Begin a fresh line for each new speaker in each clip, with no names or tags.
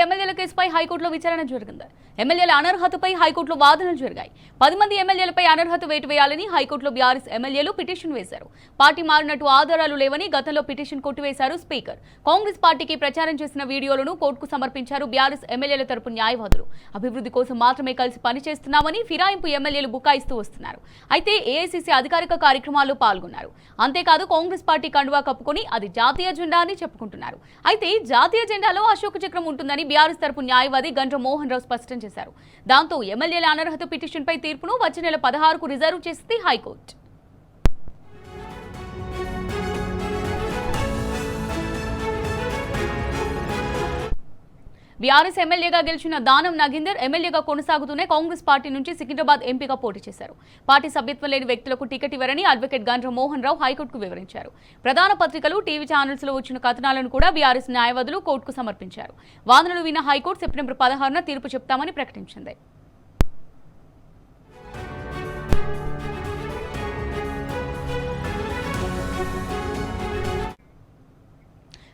ఎమ్మెల్యేల కేసుపై హైకోర్టులో విచారణ జరిగింది. ఎమ్మెల్యేల అనర్హతపై హైకోర్టులో వాదనలు జరిగాయి. 10 మంది ఎమ్మెల్యేలపై అనర్హత వేటు వేయాలని హైకోర్టులో బీఆర్ఎస్ ఎమ్మెల్యేలు పిటిషన్ వేశారు. పార్టీ మారినట్టు ఆధారాలు లేవని గతంలో పిటిషన్ కొట్టివేశారు స్పీకర్. కాంగ్రెస్ పార్టీకి ప్రచారం చేసిన వీడియోలను కోర్టుకు సమర్పించారు బీఆర్ఎస్ ఎమ్మెల్యేల తరపు న్యాయవాదులు. అభివృద్ధి కోసం మాత్రమే కలిసి పనిచేస్తున్నామని ఫిరాయింపు ఎమ్మెల్యేలు బుకాయిస్తూ వస్తున్నారు. అయితే ఏఐసీసీ అధికారిక కార్యక్రమాల్లో పాల్గొన్నారు. అంతేకాదు కాంగ్రెస్ పార్టీ కండువా కప్పుకొని అది జాతీయ జెండా అని చెప్పుకుంటున్నారు. అయితే జాతీయ జెండాలో అశోక చక్రం ఉంటుందని బీఆర్ఎస్ తరపు న్యాయవాది గండ్ర మోహన్ రావు స్పష్టం చేశారు. దాంతో ఎమ్మెల్యేల అనర్హత పిటిషన్పై తీర్పును వచ్చే నెల 16కు రిజర్వ్ చేసింది హైకోర్టు. బీఆర్ఎస్ ఎమ్మెల్యేగా గెలిచిన దానం నాగేందర్ ఎమ్మెల్యేగా కొనసాగుతూనే కాంగ్రెస్ పార్టీ నుంచి సికింద్రాబాద్ ఎంపీగా పోటీ చేశారు. పార్టీ సభ్యత్వం లేని వ్యక్తులకు టికెట్ ఇవ్వరని అడ్వకేట్ గండ్ర మోహన్ రావు హైకోర్టుకు వివరించారు. ప్రధాన పత్రికలు, టీవీ ఛానల్స్ లో వచ్చిన కథనాలను కూడా బీఆర్ఎస్ న్యాయవాదులు కోర్టుకు సమర్పించారు. వాదనలు విన్న హైకోర్టు సెప్టెంబర్ 16న తీర్పు చెప్తామని ప్రకటించింది.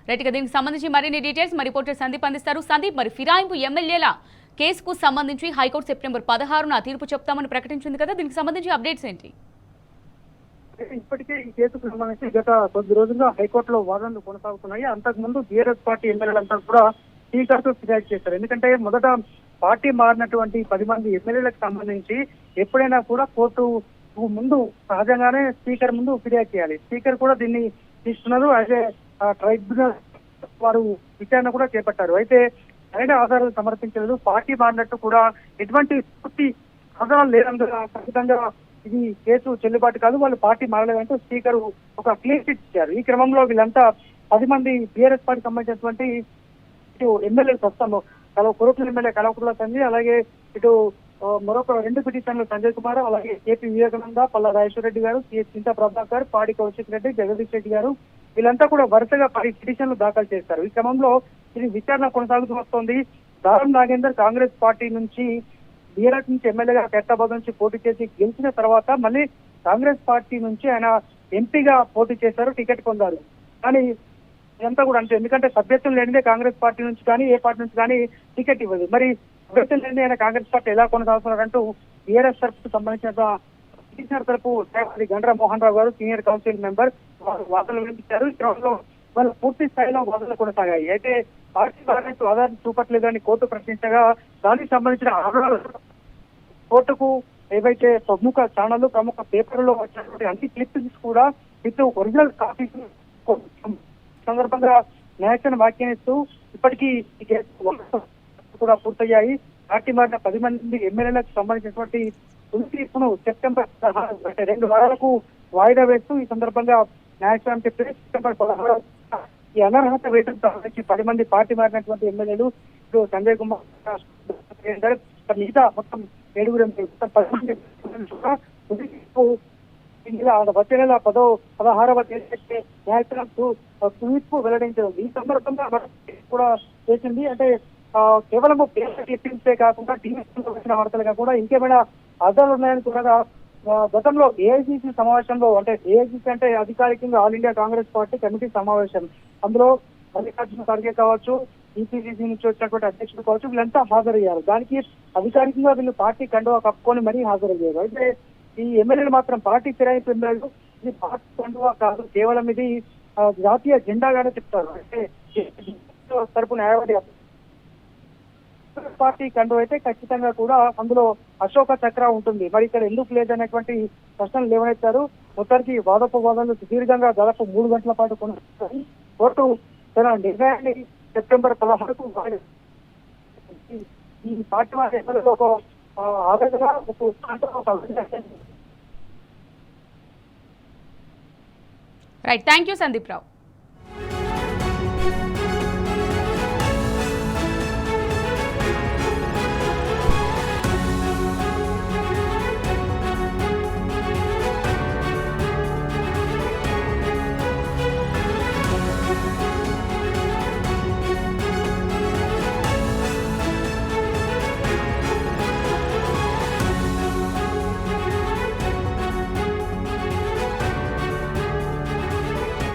రైట్, దీనికి సంబంధించి మరిన్ని డీటెయిల్స్ మా రిపోర్టర్ సందీప్ అందిస్తారు. సందీప్, మరి ఫిరాయింపు ఎమ్మెల్యేల కేసుకు సంబంధించి హైకోర్టు సెప్టెంబర్ 16న తీర్పు చెప్తామని ప్రకటించింది కదా, దీనికి సంబంధించి అప్డేట్స్ ఏంటి?
ఇప్పటికే ఈ కేసుకు సంబంధించి గత కొద్ది రోజులుగా హైకోర్టులో వాదనలు కొనసాగుతున్నాయి. అంతకుముందు బీఆర్ఎస్ పార్టీ ఎమ్మెల్యేలంతా కూడా స్పీకర్కు ఫిర్యాదు చేశారు. ఎందుకంటే మొదట పార్టీ మారినటువంటి 10 మంది ఎమ్మెల్యేలకు సంబంధించి ఎప్పుడైనా కూడా కోర్టు ముందు సహజంగానే స్పీకర్ ముందు ఫిర్యాదు చేయాలి. స్పీకర్ కూడా దీన్ని తీసుకున్నారు. అయితే ట్రైబ్యునల్ వారు విచారణ కూడా చేపట్టారు. అయితే సరైన ఆధారాలు సమర్పించలేదు. పార్టీ మారినట్టు కూడా ఎటువంటి పూర్తి ఆధారాలు లేనందున ఖచ్చితంగా ఇది కేసు చెల్లుబాటు కాదు, వాళ్ళు పార్టీ మారలేదంటూ స్పీకర్ ఒక క్లీన్ చిట్ ఇచ్చారు. ఈ క్రమంలో వీళ్ళంతా 10 మంది బీఆర్ఎస్ పార్టీకి సంబంధించినటువంటి ఇటు ఎమ్మెల్యేలు ప్రస్తుతం కొరట్ల ఎమ్మెల్యే కలవకుర్ల సంజయ్, అలాగే ఇటు మరొక 2 పిటిషన్లు సంజయ్ కుమార్, అలాగే ఏపీ వివేకానంద, పల్లా రాజేశ్వర రెడ్డి గారు, సిఎస్ చింతా ప్రభాకర్, పాడి కౌశిక్ రెడ్డి, జగదీష్ రెడ్డి గారు వీళ్ళంతా కూడా వరుసగా 10 పిటిషన్లు దాఖలు చేశారు. ఈ క్రమంలో ఇది విచారణ కొనసాగుతూ వస్తోంది. దానం నాగేందర్ కాంగ్రెస్ పార్టీ నుంచి బీఆర్ఎస్ నుంచి ఎమ్మెల్యేగా ఖైరతాబాద్ నుంచి పోటీ చేసి గెలిచిన తర్వాత మళ్ళీ కాంగ్రెస్ పార్టీ నుంచి ఆయన ఎంపీగా పోటీ చేశారు, టికెట్ పొందారు. కానీ ఇదంతా కూడా అంటే ఎందుకంటే సభ్యత్వం లేనిదే కాంగ్రెస్ పార్టీ నుంచి కానీ ఏ పార్టీ నుంచి కానీ టికెట్ ఇవ్వదు. మరి సభ్యత్వం లేనిదే ఆయన కాంగ్రెస్ పార్టీ ఎలా కొనసాగుతున్నారంటూ బీఆర్ఎస్ తరఫుకు సంబంధించిన పిటిషనర్ తరపు గండ్ర మోహన్ రావు గారు సీనియర్ కౌన్సిల్ మెంబర్ వాదనలు వినిపించారు. ఈ క్రమంలో వాళ్ళు పూర్తి స్థాయిలో వాదనలు కొనసాగాయి. అయితే పార్టీ మారినట్టు ఆధారం చూపట్లేదని కోర్టు ప్రశ్నించగా దానికి సంబంధించిన ఆధారాలు కోర్టుకు ఏవైతే ప్రముఖ ఛానళ్లు, ప్రముఖ పేపర్లో వచ్చినటువంటి అన్ని క్లిప్స్ కూడా విత్ ఒరిజినల్ కాపీ సందర్భంగా న్యాయస్థానం వ్యాఖ్యానిస్తూ ఇప్పటికీ ఈ కేసు కూడా పూర్తయ్యాయి. పార్టీ మారిన 10 మంది ఎమ్మెల్యేలకు సంబంధించినటువంటి తుది తీర్పును సెప్టెంబర్ 16 అంటే 2 వారాలకు వాయిదా వేస్తూ ఈ సందర్భంగా న్యాయస్థానం చెప్పి సెప్టెంబర్ 16 ఈ అనర్హత వేటుకు సంబంధించి 10 మంది పార్టీ మారినటువంటి ఎమ్మెల్యేలు ఇప్పుడు సంజయ్ కుమార్, మిగతా మొత్తం 7 10 మంది తుది తీర్పు వచ్చే నెల 16వ తేదీ న్యాయస్థానం తీర్పు వెల్లడించింది. ఈ సందర్భంగా కూడా చేసింది. అంటే కేవలం క్లిప్పింగ్సే కాకుండా టీవీ వచ్చిన వార్తలుగా కూడా ఇంకేమైనా ఆధారాలు ఉన్నాయని కూడా గతంలో ఏఐసీసీ సమావేశంలో, అంటే ఏఐసీసీ అంటే అధికారికంగా all India Congress party committee సమావేశం, అందులో మల్లికార్జున ఖర్గే కావచ్చు, ఈపీసీసీ నుంచి వచ్చినటువంటి అధ్యక్షుడు కావచ్చు, వీళ్ళంతా హాజరయ్యారు. దానికి అధికారికంగా వీళ్ళు పార్టీ కండువా కప్పుకొని మరీ హాజరయ్యారు. అయితే ఈ ఎమ్మెల్యేలు మాత్రం పార్టీ ఫిరాయింపు ఎమ్మెల్యేలు ఇది పార్టీ కండువా కాదు, కేవలం ఇది జాతీయ జెండాగానే చెప్తారు. అంటే తరపు న్యాయవాది పార్టీ కండువా అయితే ఖచ్చితంగా కూడా అందులో అశోక చక్ర ఉంటుంది. మరి ఇక్కడ ఎందుకు లేదనేటువంటి ప్రశ్నలు లేవనెత్తారు. మొత్తానికి వాదోపవాదాలు సుదీర్ఘంగా దాదాపు 3 గంటల పాటు కొనసాగాయి. కోర్టు తన నిర్ణయాన్ని సెప్టెంబర్ 16కు ఈ పార్టీ ఒక ఆవేదన
right, thank you Sandeep Rao.